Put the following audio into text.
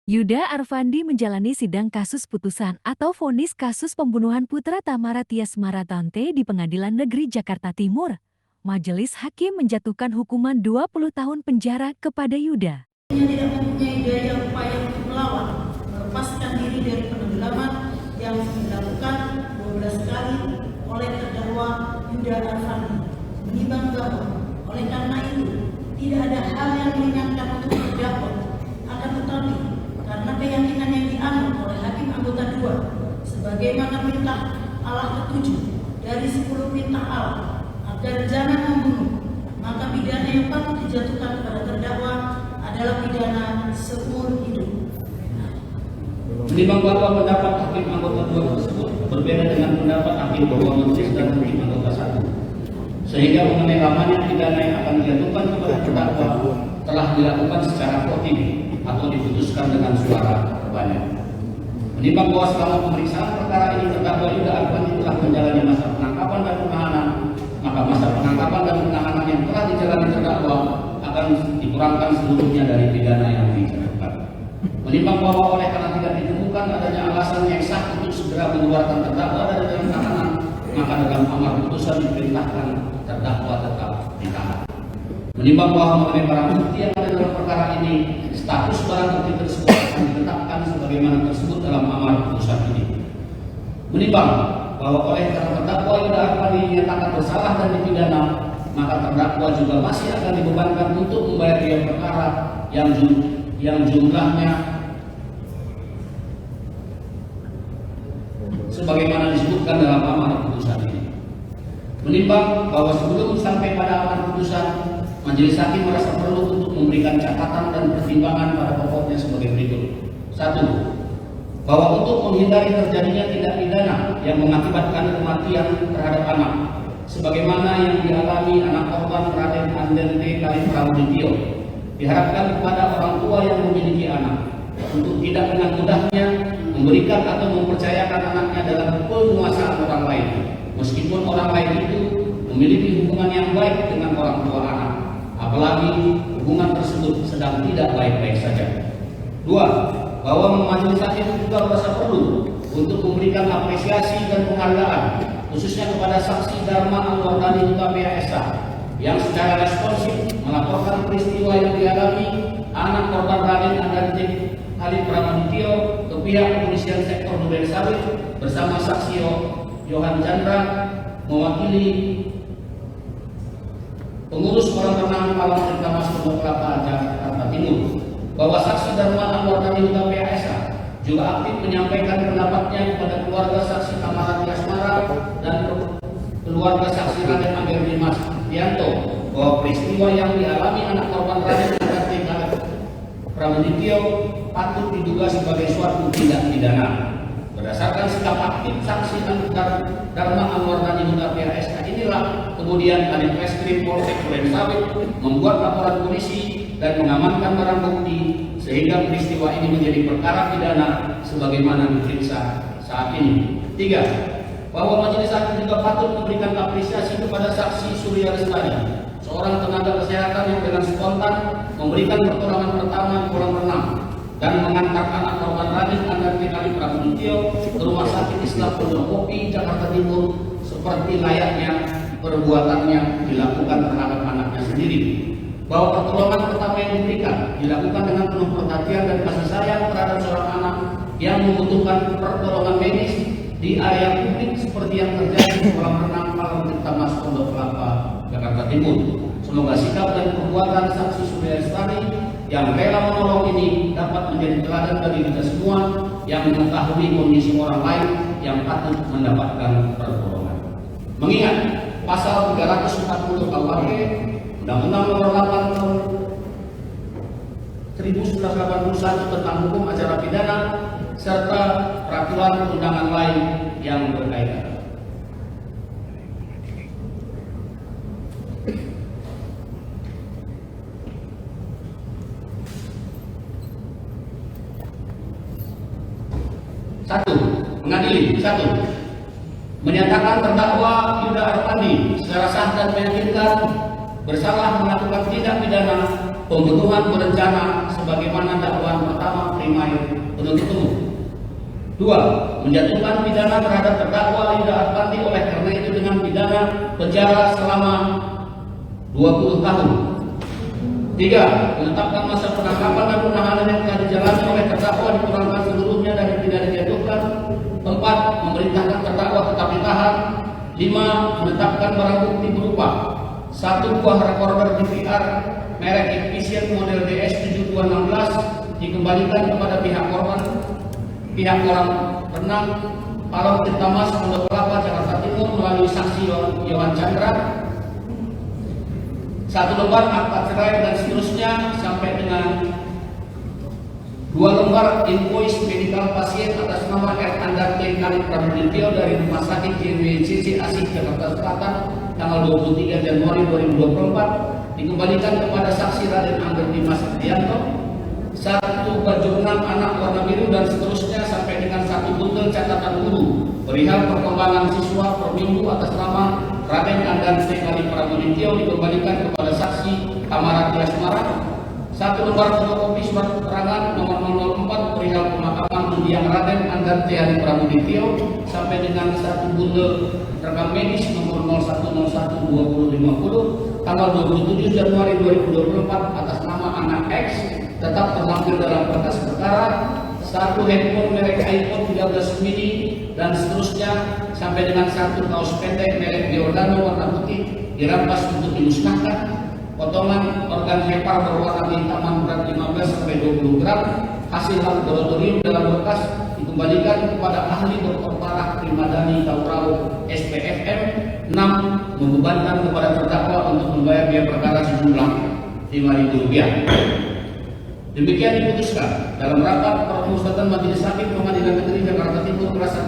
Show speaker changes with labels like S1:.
S1: Yuda Arfandi menjalani sidang kasus putusan atau vonis kasus pembunuhan putra Tamara Tias Maratante di Pengadilan Negeri Jakarta Timur. Majelis Hakim menjatuhkan hukuman 20 tahun penjara kepada Yuda.
S2: Yang tidak mempunyai daya upaya untuk melawan, melepaskan diri dari penenggelaman yang dilakukan 12 kali oleh terdakwa Yuda Arfandi, menimbang bahwa oleh karena itu tidak ada hal yang meringankan untuk terdakwa, akan tetapi karena keyakinan yang dianut oleh hakim anggota 2 sebagaimana perintah Allah ke-7 dari 10 perintah Allah agar jangan membunuh, maka pidana yang patut dijatuhkan kepada terdakwa adalah pidana seumur hidup.
S3: Menimbang bahwa pendapat hakim anggota 2 tersebut berbeda dengan pendapat hakim bahwa majelis dan hakim anggota 1, sehingga mengenai lamanya pidana yang akan dijatuhkan kepada terdakwa telah dilakukan secara voting atau diputuskan dengan suara terbanyak. Menimbang bahwa selama pemeriksaan perkara ini terdakwa Yuda Arfandi telah menjalani masa penangkapan dan penahanan, maka masa penangkapan dan penahanan yang telah dijalani terdakwa akan dikurangkan seluruhnya dari pidana yang dijatuhkan. Menimbang bahwa oleh karena tidak ditemukan adanya alasan yang sah untuk segera mengeluarkan terdakwa dari dalam tahanan, maka dalam amar putusan diperintahkan terdakwa tetap ditahan. Menimbang bahwa mengenai barang bukti yang ada dalam perkara ini, status barang bukti tersebut akan ditetapkan sebagaimana tersebut dalam amar putusan ini. Menimbang bahwa oleh karena terdakwa Yuda Arfandi dinyatakan bersalah dan dipidana, maka terdakwa juga masih akan dibebankan untuk membayar biaya perkara yang jumlahnya sebagaimana disebutkan dalam amar putusan ini. Menimbang bahwa sebelum sampai pada amar putusan, majelis hakim merasa perlu untuk memberikan catatan dan pertimbangan pada pokoknya sebagai berikut. 1. Bahwa untuk menghindari terjadinya tindak pidana yang mengakibatkan kematian terhadap anak, sebagaimana yang dialami anak korban Raden Andente Kali Pramudityo, diharapkan kepada orang tua yang memiliki anak untuk tidak dengan mudahnya memberikan atau mempercayakan anaknya dalam penguasaan orang lain, meskipun orang lain itu memiliki hubungan yang baik dengan orang tua anak, apalagi hubungan tersebut sedang tidak baik-baik saja. 2. Bahwa majelis hakim juga merasa perlu untuk memberikan apresiasi dan penghargaan khususnya kepada saksi Dharma Anwardani Huta PASH yang secara responsif melaporkan peristiwa yang dialami anak korban Raden Andente Kali Pramudityo ke pihak kepolisian sektor Durensawit bersama saksi Yohan Chandra mewakili pengurus kolam renang Palang Tirta Mas Pondok Kelapa Jakarta Timur, bahwa saksi Dharma Anwardani Huta PASH juga aktif menyampaikan pendapatnya kepada keluarga saksi Tamara Tias Mara dan keluarga saksi Raden Amir Dimas Yanto bahwa peristiwa yang dialami anak korban Raden Andente Kali Pramudityo patut diduga sebagai suatu tindak pidana. Berdasarkan sikap aktif saksi Dharma Anwardani Huta PASH inilah kemudian Kanit Reskrim Polsek Durensawit membuat laporan polisi dan mengamankan barang bukti sehingga peristiwa ini menjadi perkara pidana sebagaimana diperiksa saat ini. 3. Bahwa majelis hakim juga patut memberikan apresiasi kepada saksi Surya Lestari, seorang tenaga kesehatan yang dengan spontan memberikan pertolongan pertama di kolam renang dan mengantar anak korban Raden Andente Kali Pramudityo ke Rumah Sakit Islam Pondokopi Jakarta Timur seperti layaknya perbuatannya dilakukan terhadap anaknya sendiri. Bahwa pertolongan pertama yang diberikan dilakukan dengan penuh perhatian dan kasih sayang terhadap seorang anak yang membutuhkan pertolongan medis di area publik seperti yang terjadi di kolam renang Palang Tirta Mas Pondok Kelapa Jakarta Timur. Semoga sikap dan perbuatan saksi Surya Lestari yang rela menolong ini dapat menjadi teladan bagi kita semua yang mengetahui kondisi orang lain yang patut mendapatkan pertolongan. Mengingat pasal 340 KUHP Undang-Undang Nomor 8 Tahun 1981 tentang Hukum Acara Pidana serta peraturan perundangan lain yang berkaitan. Mengadili. 1. Menyatakan terdakwa Yuda Arfandi secara sah dan meyakinkan bersalah melakukan tindak pidana pembunuhan berencana sebagaimana dakwaan pertama primair penuntut umum. 2. Menjatuhkan pidana terhadap terdakwa Yuda Arfandi oleh karena itu dengan pidana penjara selama 20 tahun. 3. Menetapkan masa penangkapan dan penahanan yang telah dijalani oleh terdakwa dikurangkan seluruhnya dari tidak dijatuhkan. 4. Memerintahkan terdakwa tetap ditahan. 5. Menetapkan barang bukti berupa 1 buah rekorder DVR merek Efficient model DS7216 dikembalikan kepada pihak korban, pihak kolam renang Palau Tirtamas Pondok Kelapa Jakarta Timur melalui saksi Yohan Chandra. 1 lembar akta cerai dan seterusnya sampai dengan 2 lembar invoice medikal pasien atas nama R. Andarte Kali Pramudityo dari Rumah Sakit JWCC Asih Jakarta Selatan tanggal 23 Januari 2024 dikembalikan kepada saksi Raden Angger Dimas Ardianto. 1 baju renang anak warna biru dan seterusnya sampai dengan 1 bundel catatan guru perihal perkembangan siswa per minggu atas nama Raden Andarte Kali Pramudityo dikembalikan kepada saksi Amara Tias Marang. 1 lembar fotokopi surat keterangan nomor 004 perihal pemakaman mendiang Raden Andarte Kali Pramudityo sampai dengan 1 bundel rekam medis nomor 0101-2050 tanggal 27 Januari 2024 atas nama anak X tetap terlampir dalam berkas perkara. 1 handphone merek iPhone 13 mini dan seterusnya sampai dengan 1 kaos pendek merek Giordano warna putih dirampas untuk dimusnahkan. Potongan organ hepar berwarna kehitaman berat 15-20 gram hasil laboratorium dalam berkas dikembalikan kepada ahli Dr. Parah Primadani Taurau SPFM. 6. Membebankan kepada terdakwa untuk membayar biaya perkara sejumlah Rp5.000. Demikian diputuskan dalam rapat permusyawaratan Majelis Hakim Pengadilan Negeri Jakarta Timur kelas 1